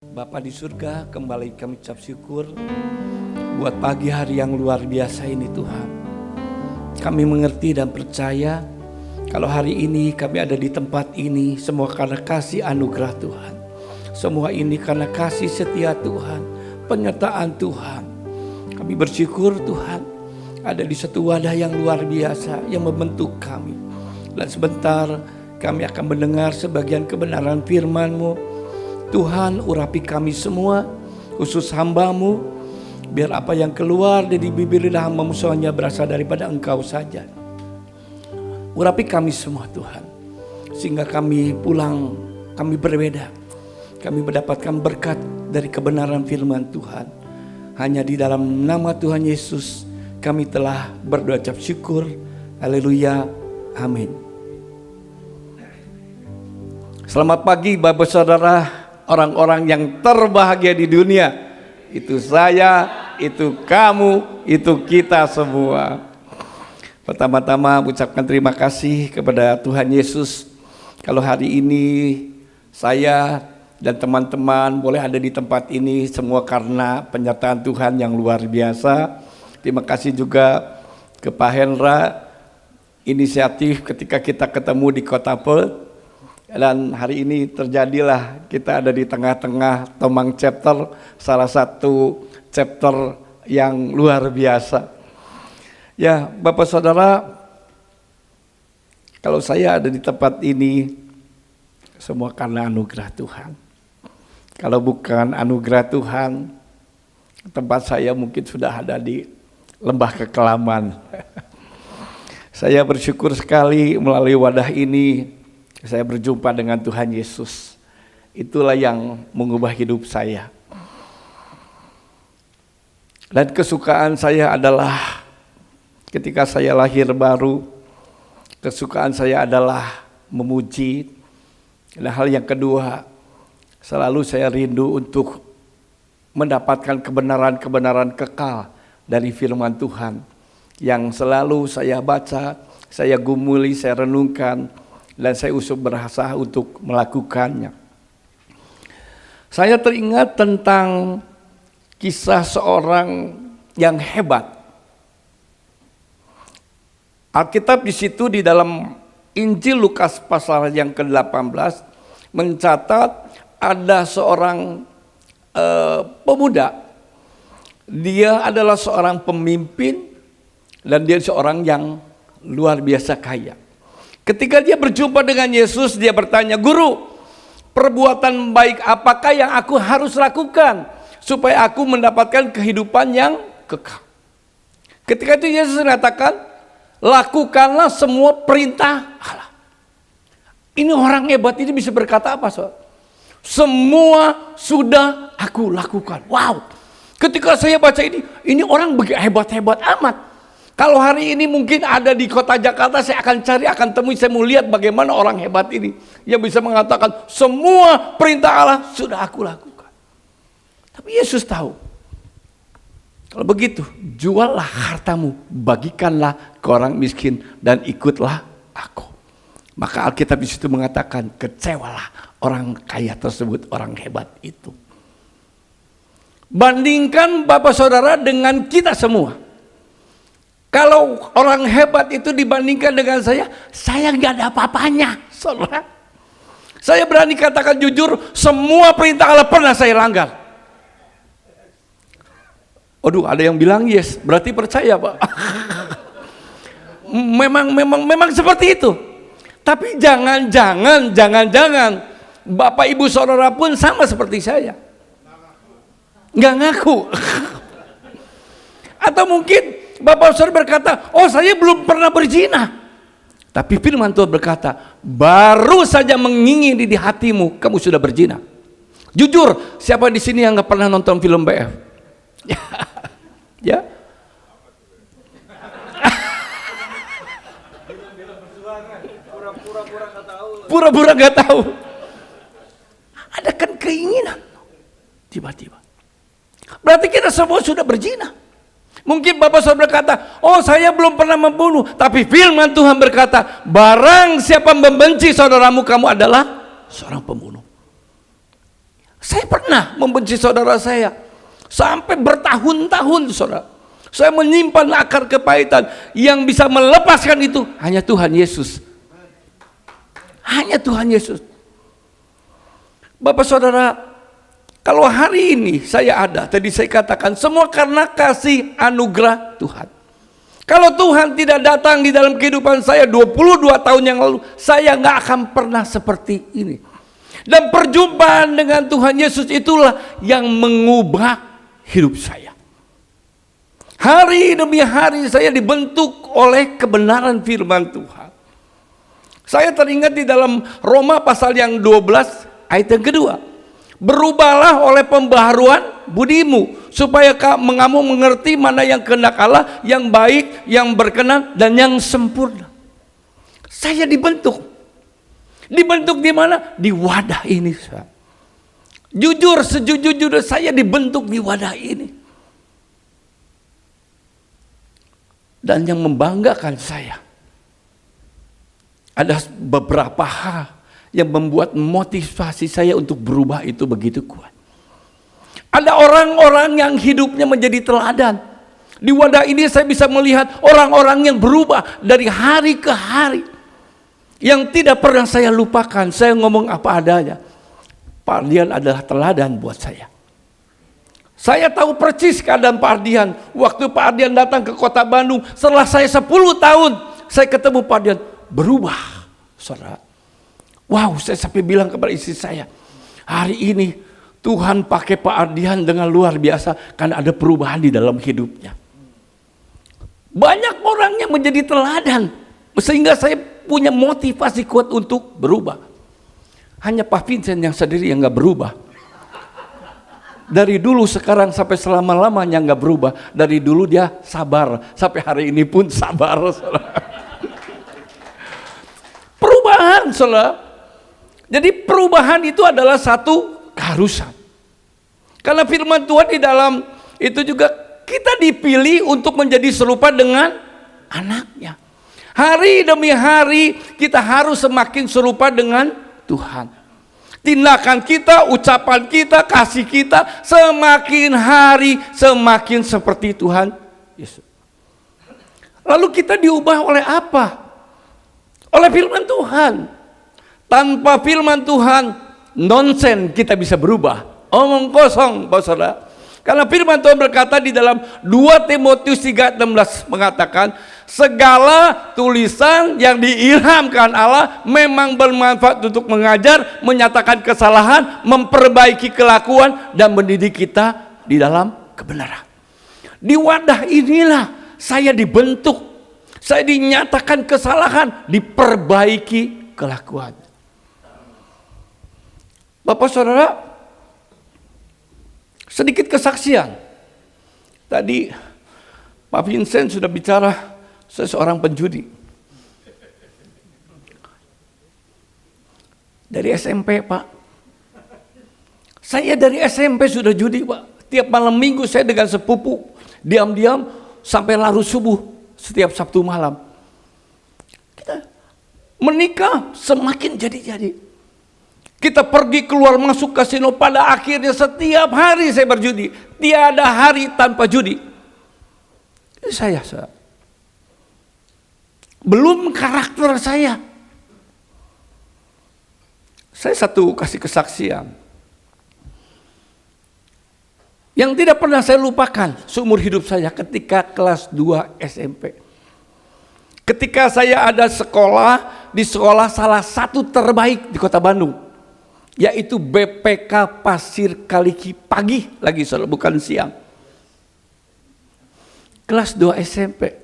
Bapa di surga, kembali kami ucap syukur buat pagi hari yang luar biasa ini Tuhan. Kami mengerti dan percaya kalau hari ini kami ada di tempat ini semua karena kasih anugerah Tuhan. Semua ini karena kasih setia Tuhan, penyertaan Tuhan. Kami bersyukur Tuhan ada di satu wadah yang luar biasa yang membentuk kami. Dan sebentar kami akan mendengar sebagian kebenaran firman-Mu. Tuhan, urapi kami semua, khusus hamba-Mu, biar apa yang keluar dari bibir lidah hamba-Mu semuanya berasal daripada Engkau saja. Urapi kami semua Tuhan, sehingga kami pulang, kami berbeda. Kami mendapatkan berkat dari kebenaran firman Tuhan. Hanya di dalam nama Tuhan Yesus kami telah berdoa ucap syukur. Haleluya, amin. Selamat pagi Bapak Saudara, orang-orang yang terbahagia di dunia. Itu saya, itu kamu, itu kita semua. Pertama-tama ucapkan terima kasih kepada Tuhan Yesus. Kalau hari ini saya dan teman-teman boleh ada di tempat ini semua karena penyertaan Tuhan yang luar biasa. Terima kasih juga ke Pak Hendra, inisiatif ketika kita ketemu di Kota Perth. Dan hari ini terjadilah kita ada di tengah-tengah Tomang chapter, salah satu chapter yang luar biasa. Ya Bapak Saudara, kalau saya ada di tempat ini semua karena anugerah Tuhan. Kalau bukan anugerah Tuhan, tempat saya mungkin sudah ada di lembah kekelaman. Saya bersyukur sekali melalui wadah ini saya berjumpa dengan Tuhan Yesus. Itulah yang mengubah hidup saya. Dan kesukaan saya adalah ketika saya lahir baru, kesukaan saya adalah memuji. Dan hal yang kedua, selalu saya rindu untuk mendapatkan kebenaran-kebenaran kekal dari firman Tuhan yang selalu saya baca, saya gumuli, saya renungkan, dan saya usub berusaha untuk melakukannya. Saya teringat tentang kisah seorang yang hebat. Alkitab di situ di dalam Injil Lukas pasal yang ke-18 mencatat ada seorang pemuda. Dia adalah seorang pemimpin dan dia seorang yang luar biasa kaya. Ketika dia berjumpa dengan Yesus, dia bertanya, "Guru, perbuatan baik apakah yang aku harus lakukan supaya aku mendapatkan kehidupan yang kekal?" Ketika itu Yesus mengatakan, "Lakukanlah semua perintah Allah." Ini orang hebat ini bisa berkata apa, Sobat? Semua sudah aku lakukan. Wow. Ketika saya baca ini orang hebat-hebat amat. Kalau hari ini mungkin ada di kota Jakarta, saya akan cari, akan temui, saya mau lihat bagaimana orang hebat ini yang bisa mengatakan semua perintah Allah sudah aku lakukan. Tapi Yesus tahu, kalau begitu juallah hartamu, bagikanlah ke orang miskin dan ikutlah aku. Maka Alkitab di situ mengatakan kecewalah orang kaya tersebut, orang hebat itu. Bandingkan Bapak Saudara dengan kita semua. Kalau orang hebat itu dibandingkan dengan saya nggak ada apa-apanya, saudara. Saya berani katakan jujur, semua perintah Allah pernah saya langgar. Aduh, ada yang bilang yes, berarti percaya, Pak. memang seperti itu. Tapi jangan Bapak Ibu Saudara pun sama seperti saya. Nggak ngaku. Atau mungkin Bapak Saudara berkata, "Oh, saya belum pernah berzina." Tapi firman Tuhan berkata, baru saja mengingini di hatimu, kamu sudah berzina. Jujur, siapa di sini yang nggak pernah nonton film BF? Ya? Pura-pura nggak tahu. Ada kan keinginan, tiba-tiba. Berarti kita semua sudah berzina. Mungkin Bapak Saudara berkata, "Oh, saya belum pernah membunuh." Tapi firman Tuhan berkata, barang siapa membenci saudaramu, kamu adalah seorang pembunuh. Saya pernah membenci saudara saya sampai bertahun-tahun, saudara. Saya menyimpan akar kepahitan. Yang bisa melepaskan itu hanya Tuhan Yesus. Hanya Tuhan Yesus. Bapak saudara, kalau hari ini saya ada, tadi saya katakan semua karena kasih anugerah Tuhan. Kalau Tuhan tidak datang di dalam kehidupan saya 22 tahun yang lalu, saya nggak akan pernah seperti ini. Dan perjumpaan dengan Tuhan Yesus itulah yang mengubah hidup saya. Hari demi hari saya dibentuk oleh kebenaran firman Tuhan. Saya teringat di dalam Roma pasal yang 12 ayat yang kedua. Berubahlah oleh pembaharuan budimu, supaya kamu mengerti mana yang kehendak Allah, yang baik, yang berkenan, dan yang sempurna. Saya dibentuk. Dibentuk di mana? Di wadah ini. Jujur, sejujur-jujur saya dibentuk di wadah ini. Dan yang membanggakan saya, ada beberapa hal yang membuat motivasi saya untuk berubah itu begitu kuat. Ada orang-orang yang hidupnya menjadi teladan. Di wadah ini saya bisa melihat orang-orang yang berubah dari hari ke hari. Yang tidak pernah saya lupakan. Saya ngomong apa adanya. Pak Ardian adalah teladan buat saya. Saya tahu persis keadaan Pak Ardian. Waktu Pak Ardian datang ke kota Bandung, setelah saya 10 tahun, saya ketemu Pak Ardian, berubah, saudara. Wow, saya sampai bilang kepada istri saya, hari ini Tuhan pakai Pak Ardian dengan luar biasa, karena ada perubahan di dalam hidupnya. Banyak orang yang menjadi teladan, sehingga saya punya motivasi kuat untuk berubah. Hanya Pak Vincent yang sendiri yang gak berubah. Dari dulu sekarang sampai selama-lamanya nggak berubah. Dari dulu dia sabar, sampai hari ini pun sabar. Perubahan, saudara. Jadi perubahan itu adalah satu keharusan. Karena firman Tuhan di dalam itu juga kita dipilih untuk menjadi serupa dengan anaknya. Hari demi hari kita harus semakin serupa dengan Tuhan. Tindakan kita, ucapan kita, kasih kita semakin hari semakin seperti Tuhan Yesus. Lalu kita diubah oleh apa? Oleh firman Tuhan. Tanpa firman Tuhan, nonsen kita bisa berubah. Omong kosong, saudara. Karena firman Tuhan berkata di dalam 2 Timotius 3:16 mengatakan, segala tulisan yang diilhamkan Allah memang bermanfaat untuk mengajar, menyatakan kesalahan, memperbaiki kelakuan, dan mendidik kita di dalam kebenaran. Di wadah inilah saya dibentuk, saya dinyatakan kesalahan, diperbaiki kelakuan. Bapak saudara, sedikit kesaksian. Tadi Pak Vincent sudah bicara seseorang penjudi. Dari SMP, Pak. Saya dari SMP sudah judi, Pak. Tiap malam minggu saya dengan sepupu diam-diam sampai larut subuh setiap Sabtu malam. Kita menikah semakin jadi-jadi. Kita pergi keluar masuk kasino, pada akhirnya setiap hari saya berjudi. Tiada hari tanpa judi. Ini saya. Belum karakter saya. Saya satu kasih kesaksian. Yang tidak pernah saya lupakan seumur hidup saya ketika kelas 2 SMP. Ketika saya ada sekolah, di sekolah salah satu terbaik di kota Bandung. Yaitu BPK Pasir Kaliki pagi lagi, bukan siang. Kelas 2 SMP.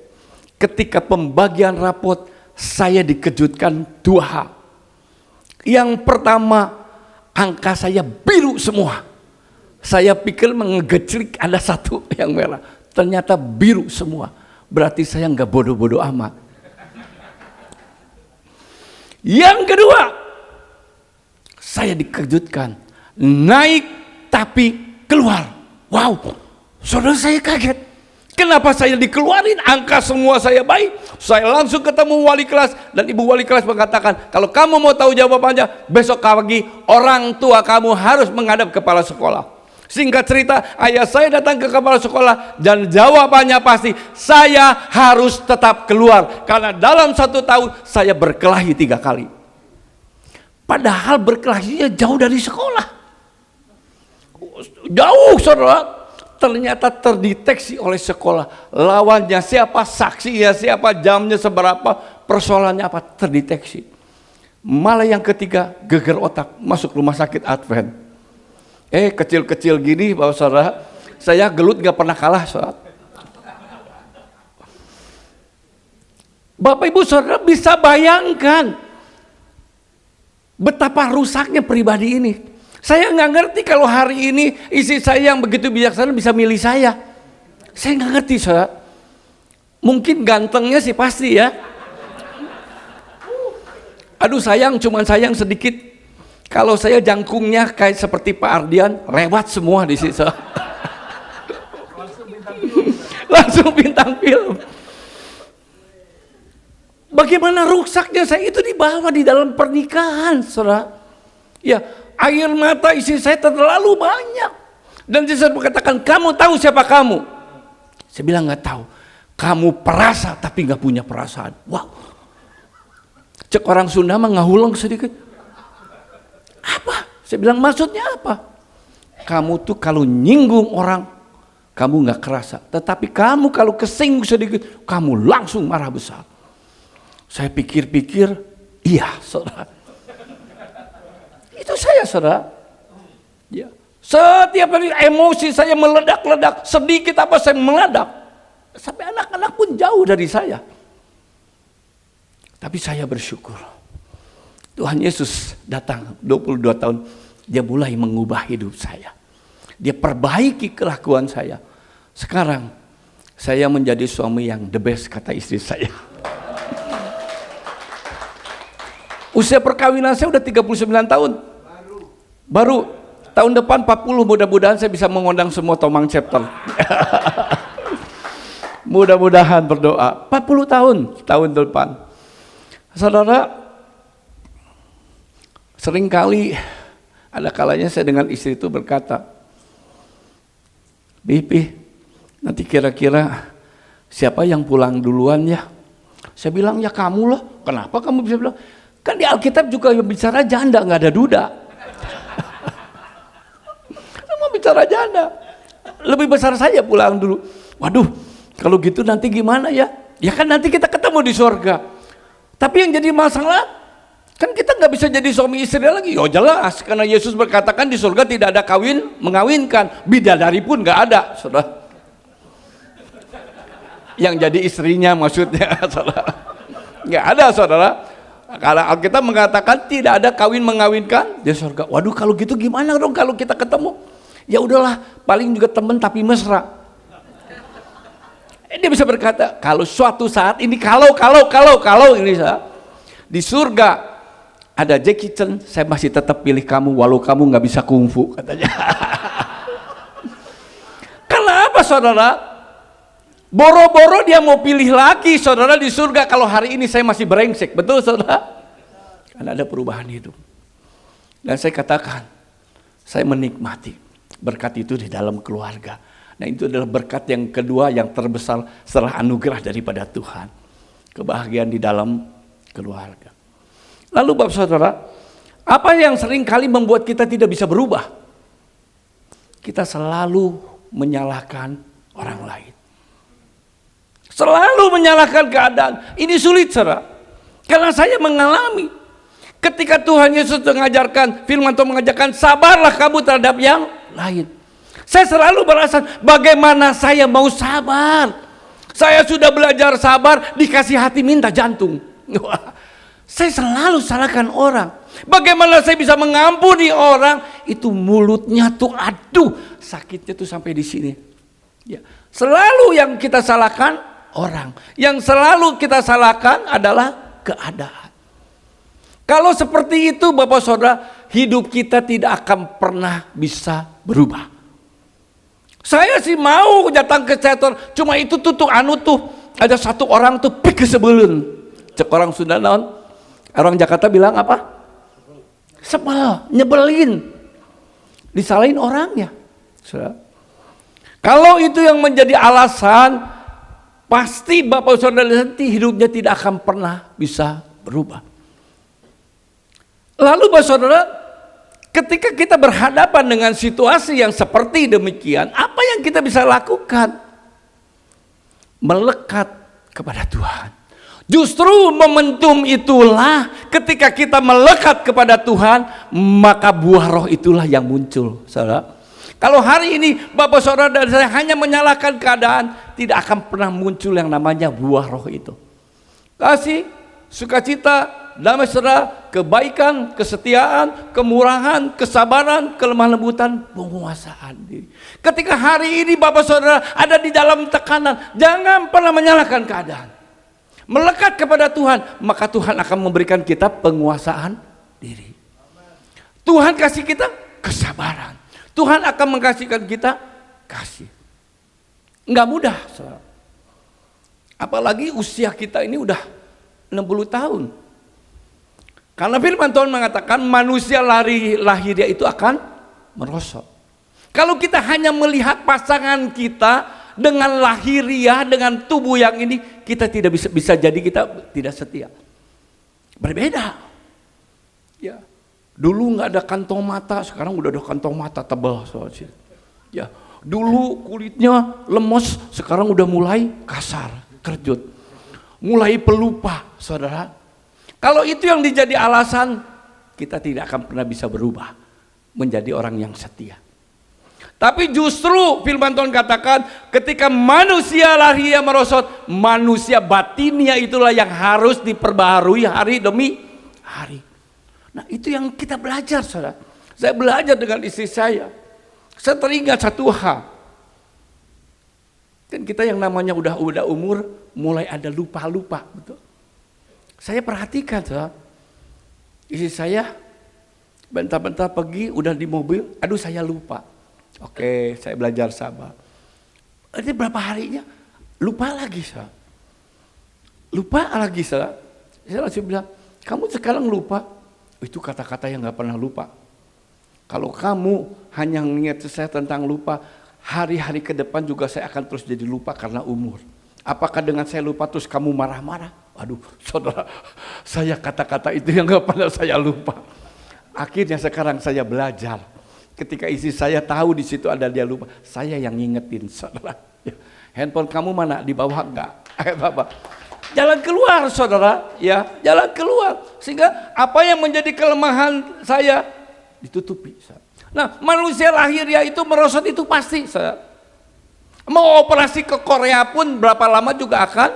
Ketika pembagian rapot, saya dikejutkan 2 hal. Yang pertama, angka saya biru semua. Saya pikir mengeclik ada 1 yang merah. Ternyata biru semua. Berarti saya nggak bodoh-bodoh amat. Yang kedua, saya dikejutkan. Naik tapi keluar. Wow, saudara saya kaget. Kenapa saya dikeluarin? Angka semua saya baik. Saya langsung ketemu wali kelas, dan ibu wali kelas mengatakan, kalau kamu mau tahu jawabannya, besok pagi orang tua kamu harus menghadap kepala sekolah. Singkat cerita, ayah saya datang ke kepala sekolah dan jawabannya pasti, saya harus tetap keluar karena dalam 1 tahun saya berkelahi 3 kali. Padahal berkelahinya jauh dari sekolah, jauh saudara. Ternyata terdeteksi oleh sekolah, lawannya siapa, saksinya siapa, jamnya seberapa, persoalannya apa, terdeteksi. Malah yang ketiga, geger otak, masuk rumah sakit Advent. Kecil-kecil gini Bapak Saudara, saya gelut gak pernah kalah saat. Bapak Ibu Saudara bisa bayangkan betapa rusaknya pribadi ini. Saya nggak ngerti kalau hari ini istri saya yang begitu bijaksana bisa milih saya. Saya nggak ngerti, saudara. Mungkin gantengnya sih pasti ya. Aduh sayang, cuman sayang sedikit. Kalau saya jangkungnya kayak seperti Pak Ardian, lewat semua di situ. Langsung bintang film. Bagaimana rusaknya saya itu dibawa di dalam pernikahan, saudara. Ya, air mata istri saya terlalu banyak. Dan dia mengatakan, kamu tahu siapa kamu? Saya bilang nggak tahu. Kamu perasa tapi nggak punya perasaan. Wow. Cek orang Sunda mah ngahuleng sedikit. Apa? Saya bilang maksudnya apa? Kamu tuh kalau nyinggung orang, kamu nggak kerasa. Tetapi kamu kalau kesinggung sedikit, kamu langsung marah besar. Saya pikir-pikir, iya saudara. Itu saya saudara. Ya. Setiap kali emosi saya meledak-ledak, sedikit apa saya meledak. Sampai anak-anak pun jauh dari saya. Tapi saya bersyukur. Tuhan Yesus datang 22 tahun, dia mulai mengubah hidup saya. Dia perbaiki kelakuan saya. Sekarang saya menjadi suami yang the best, kata istri saya. Usia perkawinan saya udah 39 tahun. Baru tahun depan 40, mudah-mudahan saya bisa mengundang semua Tomang Chapter. Mudah-mudahan berdoa. 40 tahun depan. Saudara, seringkali ada kalanya saya dengan istri itu berkata, Bibi, nanti kira-kira siapa yang pulang duluan ya? Saya bilang, ya kamu lah. Kenapa kamu bisa bilang? Kan di Alkitab juga yang bicara janda, nggak ada duda. Mau bicara janda, lebih besar saya pulang dulu. Waduh, kalau gitu nanti gimana ya? Ya kan nanti kita ketemu di surga. Tapi yang jadi masalah, kan kita nggak bisa jadi suami istri lagi. Oh jelas, karena Yesus berkatakan di surga tidak ada kawin mengawinkan, bidadari pun nggak ada, saudara. Yang jadi istrinya maksudnya, saudara. Nggak ada, saudara. Kalau Alkitab mengatakan tidak ada kawin mengawinkan di surga. Waduh, kalau gitu gimana dong kalau kita ketemu? Ya udahlah, paling juga teman tapi mesra. Dia bisa berkata, kalau suatu saat ini kalau ini di surga ada Jackie Chan, saya masih tetap pilih kamu walau kamu nggak bisa kungfu, katanya. Kenapa saudara? Boro-boro dia mau pilih lagi saudara di surga kalau hari ini saya masih brengsek, betul saudara? Karena ada perubahan hidup. Dan saya katakan, saya menikmati berkat itu di dalam keluarga. Nah itu adalah berkat yang kedua yang terbesar setelah anugerah daripada Tuhan. Kebahagiaan di dalam keluarga. Lalu Bapak Saudara, apa yang sering kali membuat kita tidak bisa berubah? Kita selalu menyalahkan orang lain. Selalu menyalahkan keadaan. Ini sulit saudara. Karena saya mengalami. Ketika Tuhan Yesus mengajarkan, firman Tuhan mengajarkan, sabarlah kamu terhadap yang lain. Saya selalu berasa, bagaimana saya mau sabar? Saya sudah belajar sabar, dikasih hati minta jantung. Saya selalu salahkan orang. Bagaimana saya bisa mengampuni orang? Itu mulutnya tuh, aduh, sakitnya tuh sampai di sini. Ya. Selalu yang kita salahkan orang. Yang selalu kita salahkan adalah keadaan. Kalau seperti itu Bapak Saudara, hidup kita tidak akan pernah bisa berubah. Saya sih mau datang ke teater, cuma itu tuh anu tuh ada satu orang tuh pik sebelun. Cek orang Sunda naon? Orang Jakarta bilang apa? Sebel, nyebelin. Disalahin orangnya. Kalau itu yang menjadi alasan, pasti Bapak Saudara nanti hidupnya tidak akan pernah bisa berubah. Lalu Bapak Saudara, ketika kita berhadapan dengan situasi yang seperti demikian, apa yang kita bisa lakukan? Melekat kepada Tuhan. Justru momentum itulah ketika kita melekat kepada Tuhan, maka buah roh itulah yang muncul, saudara. Kalau hari ini Bapak Saudara dan saya hanya menyalahkan keadaan, tidak akan pernah muncul yang namanya buah roh itu. Kasih, sukacita, damai sejahtera, kebaikan, kesetiaan, kemurahan, kesabaran, kelemah lembutan, penguasaan diri. Ketika hari ini Bapak Saudara ada di dalam tekanan, jangan pernah menyalahkan keadaan. Melekat kepada Tuhan, maka Tuhan akan memberikan kita penguasaan diri. Tuhan kasih kita kesabaran. Tuhan akan mengkasihkan kita kasih. Enggak mudah, saudara. Apalagi usia kita ini udah 60 tahun. Karena firman Tuhan mengatakan manusia lahiriah itu akan merosot. Kalau kita hanya melihat pasangan kita dengan lahiriah, dengan tubuh yang ini, kita tidak bisa jadi kita tidak setia. Berbeda. Ya. Dulu nggak ada kantong mata, sekarang udah ada kantong mata tebal. Ya. Dulu kulitnya lemos, sekarang udah mulai kasar, kerjut. Mulai pelupa, saudara. Kalau itu yang dijadi alasan, kita tidak akan pernah bisa berubah menjadi orang yang setia. Tapi justru firman Tuhan katakan ketika manusia lahiriah merosot, manusia batinnya itulah yang harus diperbaharui hari demi hari. Nah itu yang kita belajar, saudara. Saya belajar dengan istri saya. Saya teringat satu hal. Kan kita yang namanya udah umur, mulai ada lupa-lupa, betul. Saya perhatikan, saudara. Istri saya bentar-bentar pergi, udah di mobil, aduh saya lupa. Oke, saya belajar sabar. Ini berapa harinya? Lupa lagi, saudara. Lupa lagi, saudara. Saya langsung bilang, kamu sekarang lupa. Itu kata-kata yang gak pernah lupa. Kalau kamu hanya mengingat saya tentang lupa, hari-hari ke depan juga saya akan terus jadi lupa karena umur. Apakah dengan saya lupa terus kamu marah-marah? Waduh, saudara, saya kata-kata itu yang gak pernah saya lupa. Akhirnya sekarang saya belajar. Ketika istri saya tahu di situ ada dia lupa, saya yang ngingetin, saudara. Handphone kamu mana? Di bawah enggak? Bapak. Jalan keluar, saudara, ya, jalan keluar. Sehingga apa yang menjadi kelemahan saya ditutupi. Nah, manusia lahiriah itu merosot itu pasti, saudara. Mau operasi ke Korea pun berapa lama juga akan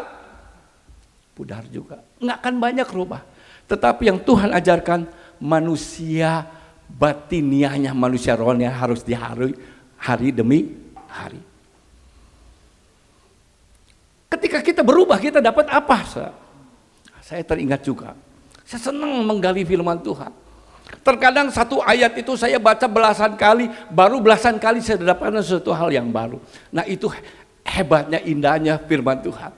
pudar juga. Enggak akan banyak rubah. Tetapi yang Tuhan ajarkan, manusia batiniahnya, manusia rohnya harus diharui hari demi hari. Ketika kita berubah, kita dapat apa? Saya teringat juga. Saya senang menggali firman Tuhan. Terkadang satu ayat itu saya baca belasan kali, baru belasan kali saya dapatkan sesuatu hal yang baru. Nah itu hebatnya, indahnya firman Tuhan.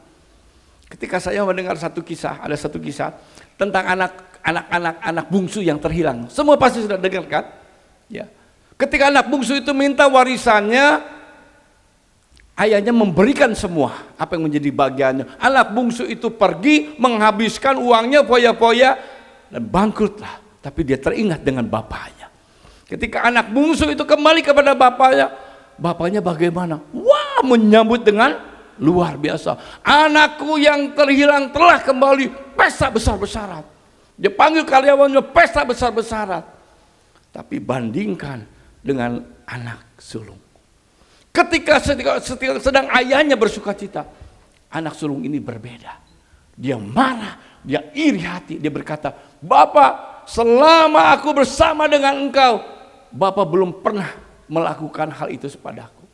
Ketika saya mendengar satu kisah, ada satu kisah tentang anak bungsu yang terhilang. Semua pasti sudah dengar kan? Ya. Ketika anak bungsu itu minta warisannya, ayahnya memberikan semua apa yang menjadi bagiannya. Anak bungsu itu pergi menghabiskan uangnya foya-foya dan bangkrutlah. Tapi dia teringat dengan bapaknya. Ketika anak bungsu itu kembali kepada bapaknya, bapaknya bagaimana? Wah, menyambut dengan luar biasa. Anakku yang terhilang telah kembali, pesta besar-besaran. Dia panggil karyawannya, pesta besar-besaran. Tapi bandingkan dengan anak sulung. Ketika sedang ayahnya bersukacita, anak sulung ini berbeda. Dia marah, dia iri hati, dia berkata, Bapak, selama aku bersama dengan engkau, Bapak belum pernah melakukan hal itu kepadaku.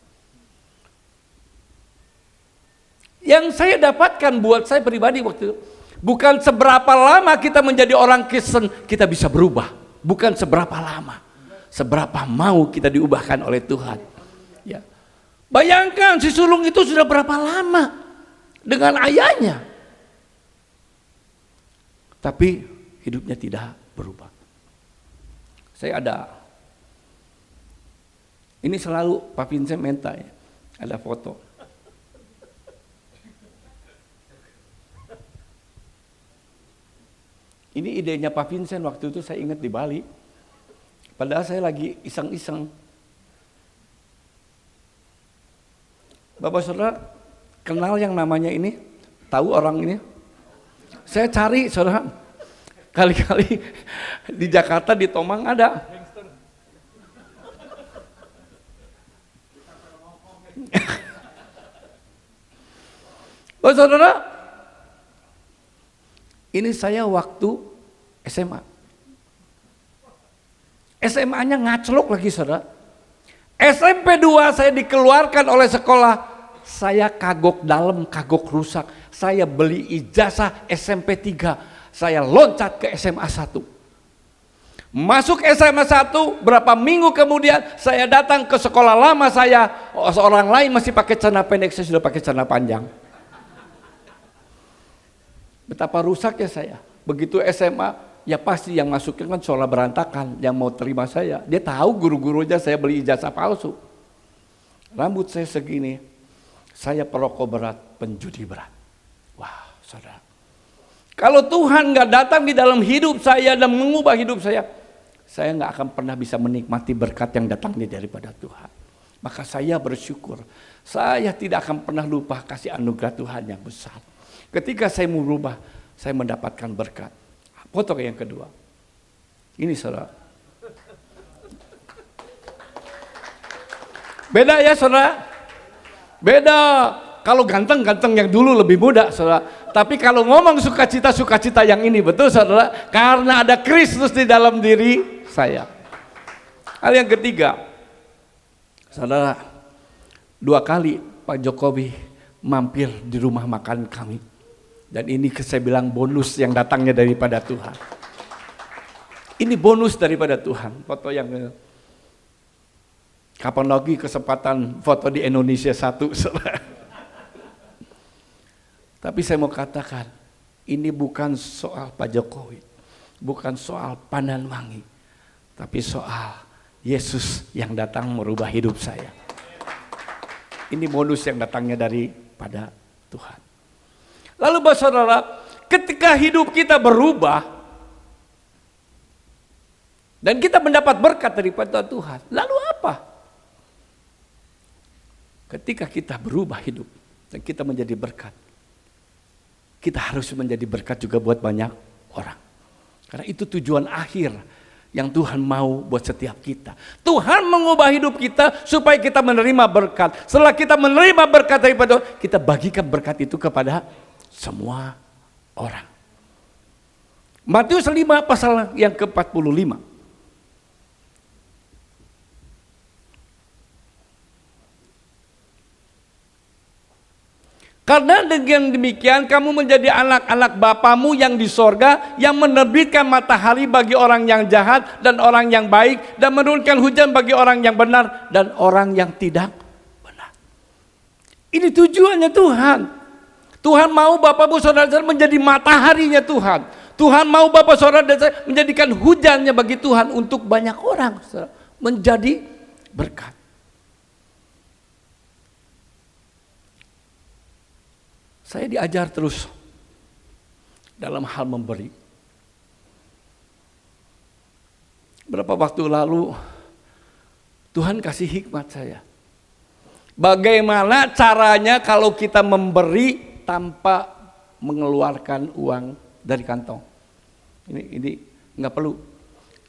Yang saya dapatkan buat saya pribadi waktu itu, bukan seberapa lama kita menjadi orang Kristen kita bisa berubah, bukan seberapa lama, seberapa mau kita diubahkan oleh Tuhan. Ya. Bayangkan si sulung itu sudah berapa lama dengan ayahnya. Tapi hidupnya tidak berubah. Saya ini selalu Pak Vincent minta ya, ada foto. Ini idenya Pak Vincent waktu itu saya ingat di Bali. Padahal saya lagi iseng-iseng. Bapak Saudara kenal yang namanya ini? Tahu orang ini? Saya cari Saudara. Kali-kali di Jakarta di Tomang ada. Bapak Saudara, ini saya waktu SMA. SMA-nya ngaclok lagi Saudara. SMP 2 saya dikeluarkan oleh sekolah. Saya kagok dalam, kagok rusak. Saya beli ijazah SMP 3. Saya loncat ke SMA 1. Masuk SMA 1, berapa minggu kemudian saya datang ke sekolah lama saya. Seorang lain masih pakai celana pendek, saya sudah pakai celana panjang. Betapa rusaknya saya. Begitu SMA, ya pasti yang masuknya kan sekolah berantakan, yang mau terima saya. Dia tahu guru-gurunya saya beli ijazah palsu. Rambut saya segini, saya perokok berat, penjudi berat. Wah, Saudara. Kalau Tuhan nggak datang di dalam hidup saya dan mengubah hidup saya nggak akan pernah bisa menikmati berkat yang datangnya daripada Tuhan. Maka saya bersyukur, saya tidak akan pernah lupa kasih anugerah Tuhan yang besar. Ketika saya mau berubah, saya mendapatkan berkat. Foto yang kedua. Ini Saudara. Beda ya Saudara. Beda. Kalau ganteng-ganteng yang dulu lebih muda Saudara. Tapi kalau ngomong sukacita yang ini betul Saudara. Karena ada Kristus di dalam diri saya. Hal yang ketiga. Saudara, 2 kali Pak Jokowi mampir di rumah makan kami. Dan ini saya bilang bonus yang datangnya daripada Tuhan. Ini bonus daripada Tuhan. Foto yang kapan lagi kesempatan foto di Indonesia 1. Tapi saya mau katakan, ini bukan soal Pak Jokowi. Bukan soal Pandan Wangi. Tapi soal Yesus yang datang merubah hidup saya. Ini bonus yang datangnya daripada Tuhan. Lalu Bapak Saudara, ketika hidup kita berubah dan kita mendapat berkat daripada Tuhan, lalu apa? Ketika kita berubah hidup dan kita menjadi berkat, kita harus menjadi berkat juga buat banyak orang. Karena itu tujuan akhir yang Tuhan mau buat setiap kita. Tuhan mengubah hidup kita supaya kita menerima berkat. Setelah kita menerima berkat daripada Tuhan, kita bagikan berkat itu kepada semua orang. Matius 5 pasal yang ke-45. Karena dengan demikian kamu menjadi anak-anak Bapamu yang di sorga, yang menerbitkan matahari bagi orang yang jahat dan orang yang baik, dan menurunkan hujan bagi orang yang benar dan orang yang tidak benar. Ini tujuannya Tuhan. Tuhan mau Bapak Ibu Saudara menjadi mataharinya Tuhan. Tuhan mau Bapak Saudara menjadikan hujannya bagi Tuhan untuk banyak orang, menjadi berkat. Saya diajar terus dalam hal memberi. Berapa waktu lalu Tuhan kasih hikmat saya. Bagaimana caranya kalau kita memberi tanpa mengeluarkan uang dari kantong. Ini nggak perlu.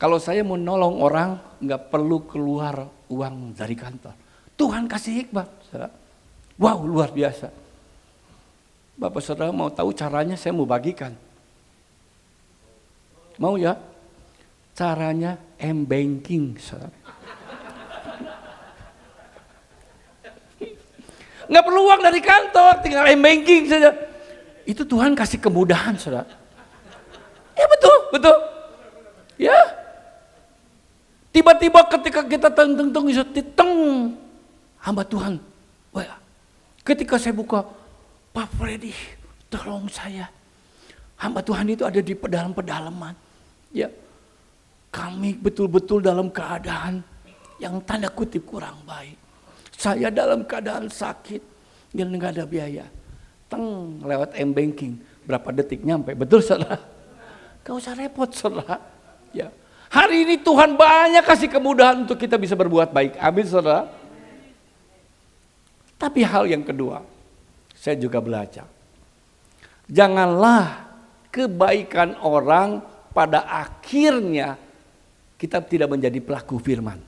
Kalau saya mau nolong orang, nggak perlu keluar uang dari kantor. Tuhan kasih hikmat. Wow, luar biasa. Bapak Saudara mau tahu caranya, saya mau bagikan. Mau ya? Caranya m-banking. Nggak perlu uang dari kantor, tinggal m-banking saja. Itu Tuhan kasih kemudahan, Saudara. Ya betul. Ya. Tiba-tiba ketika kita teng hamba Tuhan Ketika saya buka, Pak Freddy, tolong saya. Hamba Tuhan itu ada di pedalaman. Ya, kami betul-betul dalam keadaan yang tanda kutip kurang baik. Saya dalam keadaan sakit dan nggak ada biaya. Lewat m-banking, berapa detik nyampe, betul saudara? Gak usah repot saudara. Ya. Hari ini Tuhan banyak kasih kemudahan untuk kita bisa berbuat baik. Amin saudara. Tapi hal yang kedua, saya juga belajar. Janganlah kebaikan orang pada akhirnya kita tidak menjadi pelaku firman.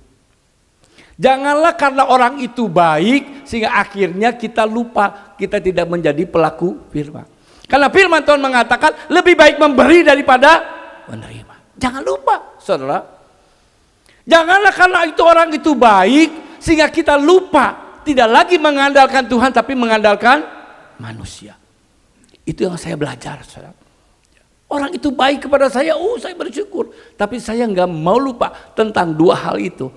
Janganlah karena orang itu baik sehingga akhirnya kita lupa kita tidak menjadi pelaku firman. Karena firman Tuhan mengatakan lebih baik memberi daripada menerima. Jangan lupa saudara. Janganlah karena itu orang itu baik sehingga kita lupa tidak lagi mengandalkan Tuhan tapi mengandalkan manusia. Itu yang saya belajar saudara. Orang itu baik kepada saya, saya bersyukur. Tapi saya nggak mau lupa tentang dua hal itu.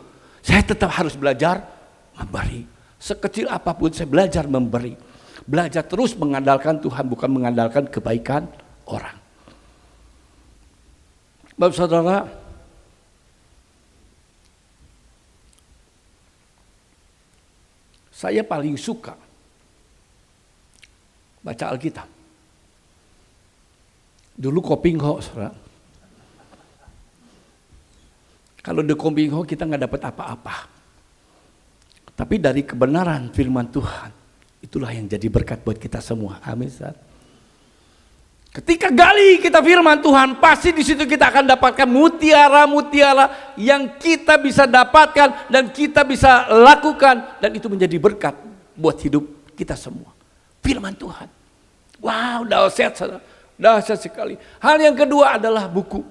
Saya tetap harus belajar memberi. Sekecil apapun saya belajar memberi. Belajar terus mengandalkan Tuhan, bukan mengandalkan kebaikan orang. Bapak saudara, saya paling suka baca Alkitab. Dulu Kopingho, saudara. Kalau di Kopingho kita nggak dapat apa-apa. Tapi dari kebenaran firman Tuhan, itulah yang jadi berkat buat kita semua. Amin. Ketika gali kita firman Tuhan, pasti di situ kita akan dapatkan mutiara-mutiara yang kita bisa dapatkan dan kita bisa lakukan, dan itu menjadi berkat buat hidup kita semua. Firman Tuhan. Wow, dahsyat saudara. Dahsyat sekali. Hal yang kedua adalah buku.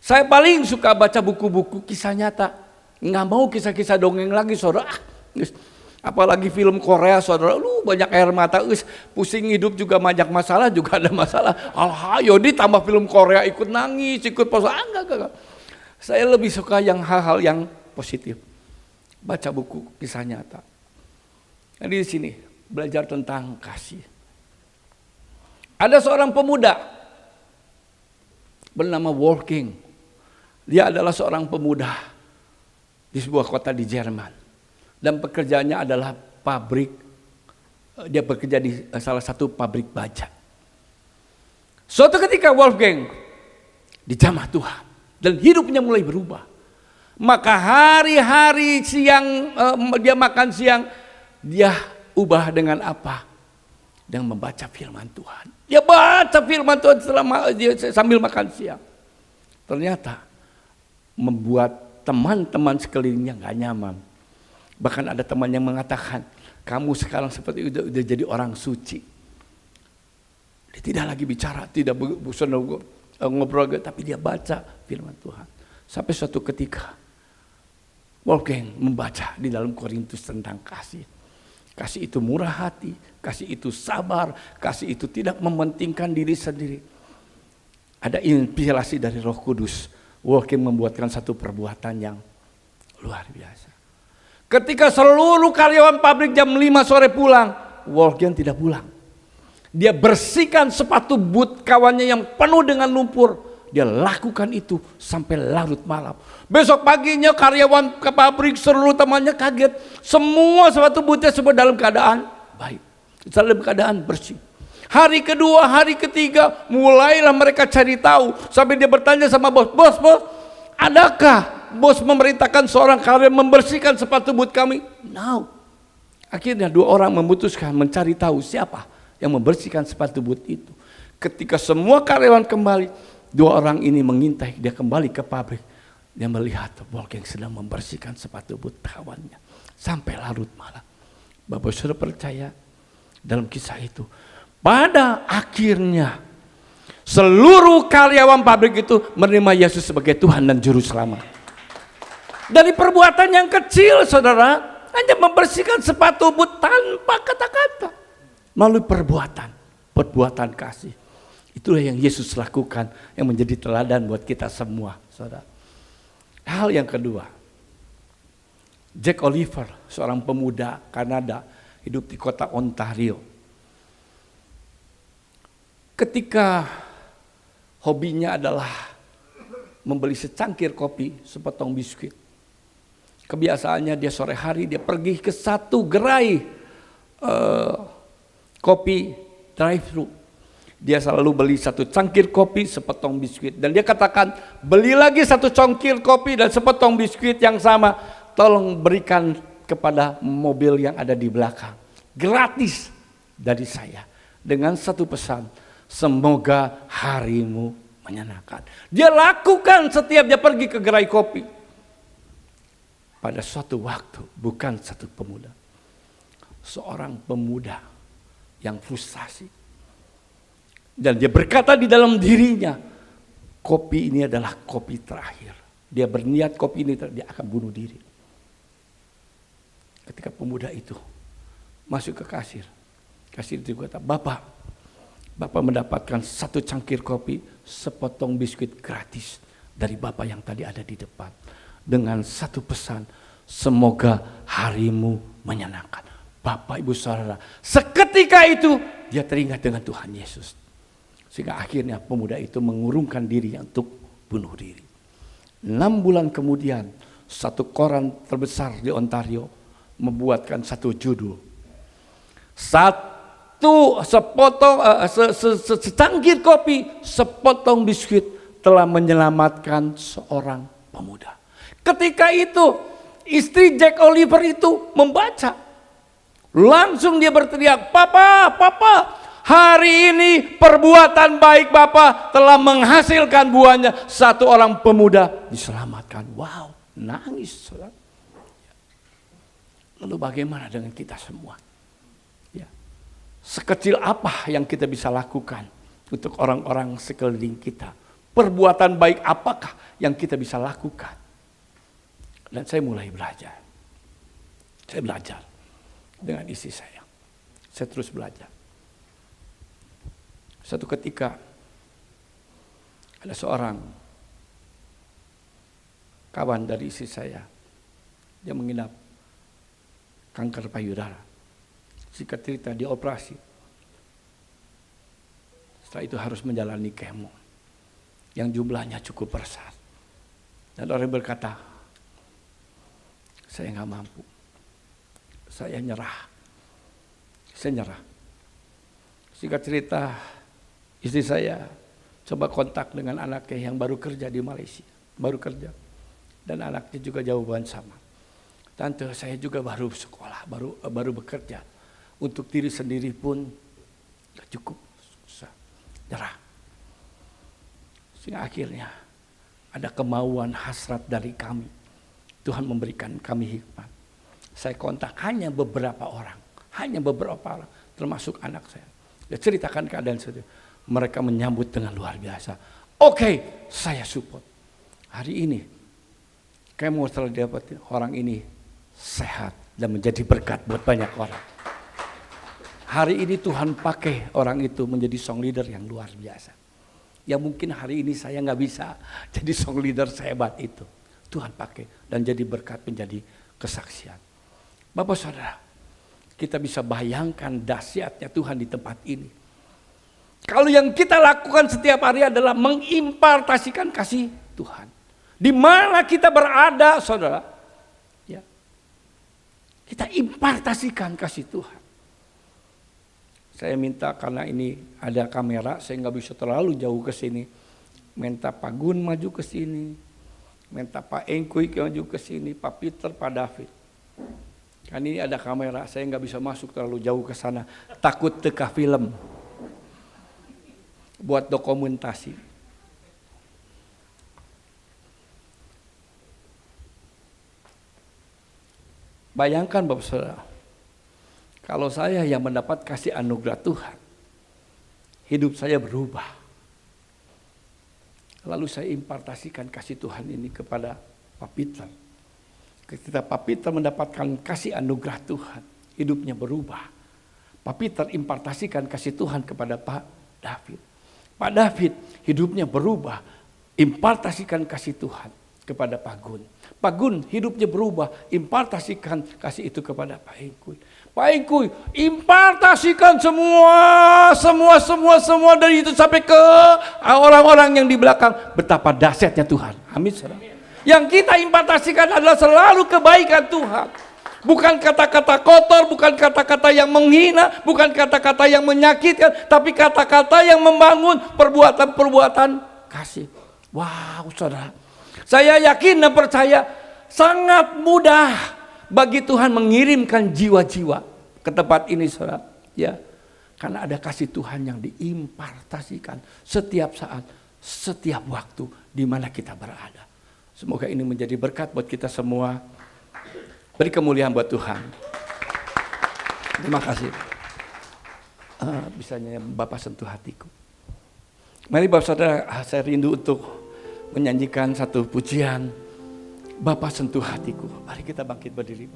Saya paling suka baca buku-buku kisah nyata. Nggak mau kisah-kisah dongeng lagi saudara. Apalagi film Korea saudara. Banyak air mata. Pusing hidup juga banyak masalah. Juga ada masalah. Yodi tambah film Korea ikut nangis. Ikut poso. Enggak. Saya lebih suka yang hal-hal yang positif. Baca buku kisah nyata. Jadi di sini belajar tentang kasih. Ada seorang pemuda bernama Wolfgang. Dia adalah seorang pemuda di sebuah kota di Jerman. Dan pekerjaannya adalah pabrik. Dia bekerja di salah satu pabrik baja. Suatu ketika Wolfgang dijamah Tuhan. Dan hidupnya mulai berubah. Maka hari-hari siang, dia makan siang. Dia ubah dengan apa? Dengan membaca firman Tuhan. Dia baca firman Tuhan sambil makan siang. Ternyata membuat teman-teman sekelilingnya gak nyaman. Bahkan ada teman yang mengatakan, kamu sekarang seperti udah jadi orang suci. Dia tidak lagi bicara, tidak bosan ngobrol, tapi dia baca firman Tuhan. Sampai suatu ketika Wolfgang membaca di dalam Korintus tentang kasih. Kasih itu murah hati, kasih itu sabar, kasih itu tidak mementingkan diri sendiri. Ada inspirasi dari Roh Kudus. Wolfgang membuatkan satu perbuatan yang luar biasa. Ketika seluruh karyawan pabrik jam 5 sore pulang, Wolfgang tidak pulang. Dia bersihkan sepatu boot kawannya yang penuh dengan lumpur. Dia lakukan itu sampai larut malam. Besok paginya karyawan ke pabrik seluruh temannya kaget. Semua sepatu bootnya semua dalam keadaan baik. Dalam keadaan bersih. Hari kedua, hari ketiga mulailah mereka cari tahu. Sampai dia bertanya sama bos, bos, adakah bos memerintahkan seorang karyawan membersihkan sepatu boot kami? No. Akhirnya dua orang memutuskan mencari tahu siapa yang membersihkan sepatu boot itu. Ketika semua karyawan kembali, dua orang ini mengintai, dia kembali ke pabrik. Dia melihat Wolfgang sedang membersihkan sepatu boot kawannya sampai larut malam. Bapak saudara percaya dalam kisah itu, pada akhirnya seluruh karyawan pabrik itu menerima Yesus sebagai Tuhan dan Juru Selamat. Dari perbuatan yang kecil saudara, hanya membersihkan sepatu boot tanpa kata-kata, melalui perbuatan kasih. Itulah yang Yesus lakukan, yang menjadi teladan buat kita semua, saudara. Hal yang kedua, Jack Oliver, seorang pemuda Kanada hidup di kota Ontario. Ketika hobinya adalah membeli secangkir kopi, sepotong biskuit. Kebiasaannya dia sore hari dia pergi ke satu gerai kopi drive-thru. Dia selalu beli satu cangkir kopi, sepotong biskuit. Dan dia katakan, beli lagi satu cangkir kopi dan sepotong biskuit yang sama. Tolong berikan kepada mobil yang ada di belakang. Gratis dari saya. Dengan satu pesan, semoga harimu menyenangkan. Dia lakukan setiap dia pergi ke gerai kopi. Pada suatu waktu, bukan satu pemuda. Seorang pemuda yang frustasi. Dan dia berkata di dalam dirinya, kopi ini adalah kopi terakhir. Dia berniat kopi ini dia akan bunuh diri. Ketika pemuda itu masuk ke kasir itu kata, Bapak mendapatkan satu cangkir kopi, sepotong biskuit gratis dari Bapak yang tadi ada di depan. Dengan satu pesan, semoga harimu menyenangkan. Bapak, Ibu, Saudara, seketika itu dia teringat dengan Tuhan Yesus. Sehingga akhirnya pemuda itu mengurungkan diri untuk bunuh diri. 6 bulan kemudian, satu koran terbesar di Ontario membuatkan satu judul. Secangkir kopi, sepotong biskuit telah menyelamatkan seorang pemuda. Ketika itu istri Jack Oliver itu membaca. Langsung dia berteriak, Papa, hari ini perbuatan baik Bapak telah menghasilkan buahnya. Satu orang pemuda diselamatkan. Wow, nangis. Lalu bagaimana dengan kita semua? Ya. Sekecil apa yang kita bisa lakukan untuk orang-orang sekeliling kita? Perbuatan baik apakah yang kita bisa lakukan? Dan saya mulai belajar. Saya belajar dengan istri saya. Saya terus belajar. Satu ketika ada seorang kawan dari istri saya, dia menginap kanker payudara. Singkat cerita dia operasi. Setelah itu harus menjalani kemo yang jumlahnya cukup besar. Dan orang berkata, saya nggak mampu, saya nyerah. Singkat cerita, istri saya coba kontak dengan anaknya yang baru kerja di Malaysia. Dan anaknya juga jawaban sama. Tante, saya juga baru sekolah, baru bekerja. Untuk diri sendiri pun gak cukup, susah, nyerah. Sehingga akhirnya ada kemauan hasrat dari kami. Tuhan memberikan kami hikmat. Saya kontak hanya beberapa orang, termasuk anak saya. Dia ceritakan keadaan saya. Mereka menyambut dengan luar biasa. Oke, saya support. Hari ini, kemo setelah dapat orang ini sehat dan menjadi berkat buat banyak orang. Hari ini Tuhan pakai orang itu menjadi song leader yang luar biasa. Yang mungkin hari ini saya nggak bisa jadi song leader sehebat itu. Tuhan pakai dan jadi berkat menjadi kesaksian. Bapak Saudara, kita bisa bayangkan dahsyatnya Tuhan di tempat ini. Kalau yang kita lakukan setiap hari adalah mengimpartasikan kasih Tuhan. Di mana kita berada, saudara, ya, kita impartasikan kasih Tuhan. Saya minta karena ini ada kamera, saya nggak bisa terlalu jauh ke sini. Minta Pak Gun maju ke sini, minta Pak Engkuy maju ke sini, Pak Peter, Pak David. Kan ini ada kamera, saya nggak bisa masuk terlalu jauh ke sana, takut teka film. Buat dokumentasi. Bayangkan Bapak Saudara, kalau saya yang mendapat kasih anugerah Tuhan, hidup saya berubah. Lalu saya impartasikan kasih Tuhan ini kepada Pak Peter. Ketika Pak Peter mendapatkan kasih anugerah Tuhan, hidupnya berubah. Pak Peter impartasikan kasih Tuhan kepada Pak David. Pak David hidupnya berubah, impartasikan kasih Tuhan. kepada Pak Gun. Pak Gun hidupnya berubah, impartasikan kasih itu kepada Pak Engkuy. Pak Engkuy impartasikan semua dari itu sampai ke orang-orang yang di belakang. Betapa dahsyatnya Tuhan. Amin. Yang kita impartasikan adalah selalu kebaikan Tuhan. Bukan kata-kata kotor, bukan kata-kata yang menghina, bukan kata-kata yang menyakitkan, tapi kata-kata yang membangun, perbuatan-perbuatan kasih. Wow, saudara. Saya yakin dan percaya sangat mudah bagi Tuhan mengirimkan jiwa-jiwa ke tempat ini, saudara. Ya, karena ada kasih Tuhan yang diimpartasikan setiap saat, setiap waktu di mana kita berada. Semoga ini menjadi berkat buat kita semua. Beri kemuliaan buat Tuhan. Terima kasih. Bisanya Bapak sentuh hatiku. Mari Bapak Saudara, saya rindu untuk menyanyikan satu pujian. Bapak sentuh hatiku. Mari kita bangkit berdiri.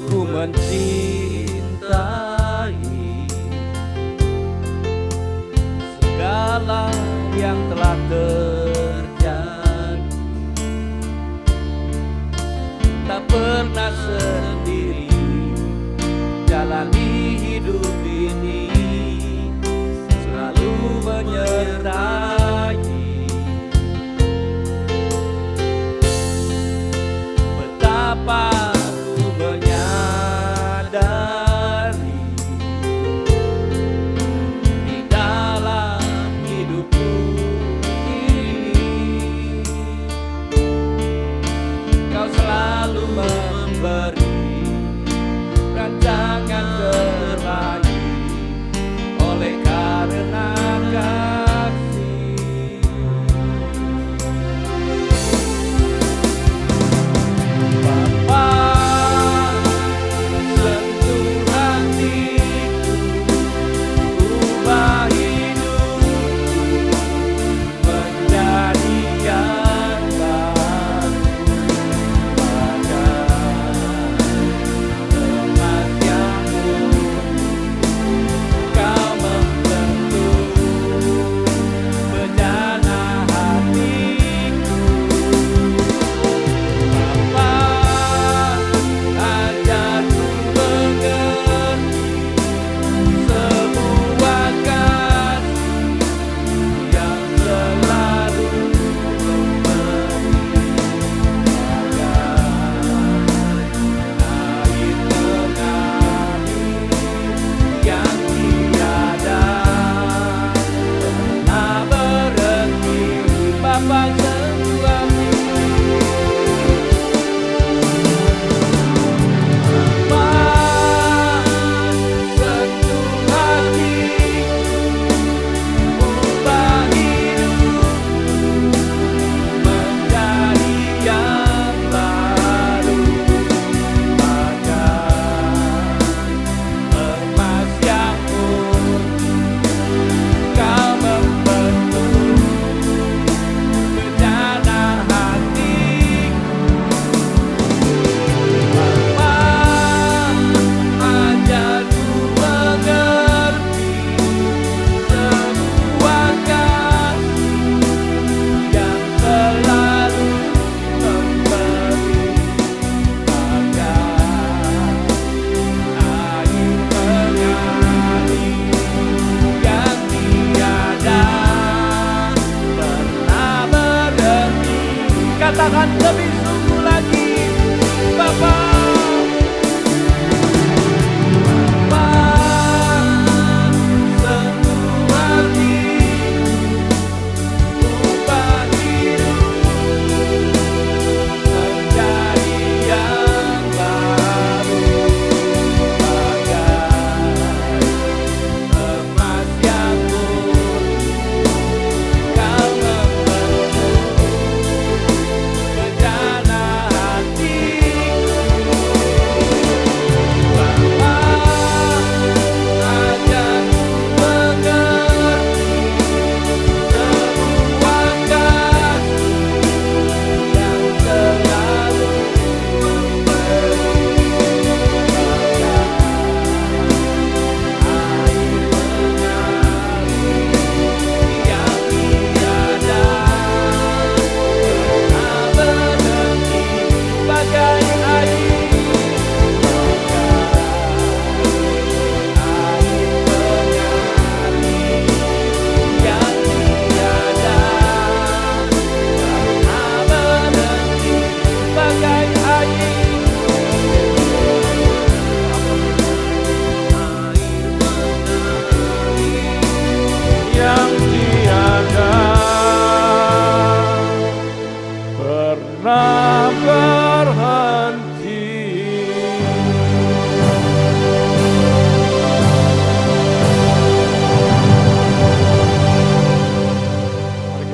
Ku mencintai segala yang telah terjadi, tak pernah sendiri jalani hidup ini, selalu menyertai. Betapa ku menyadari di dalam hidupku ini Kau selalu memberi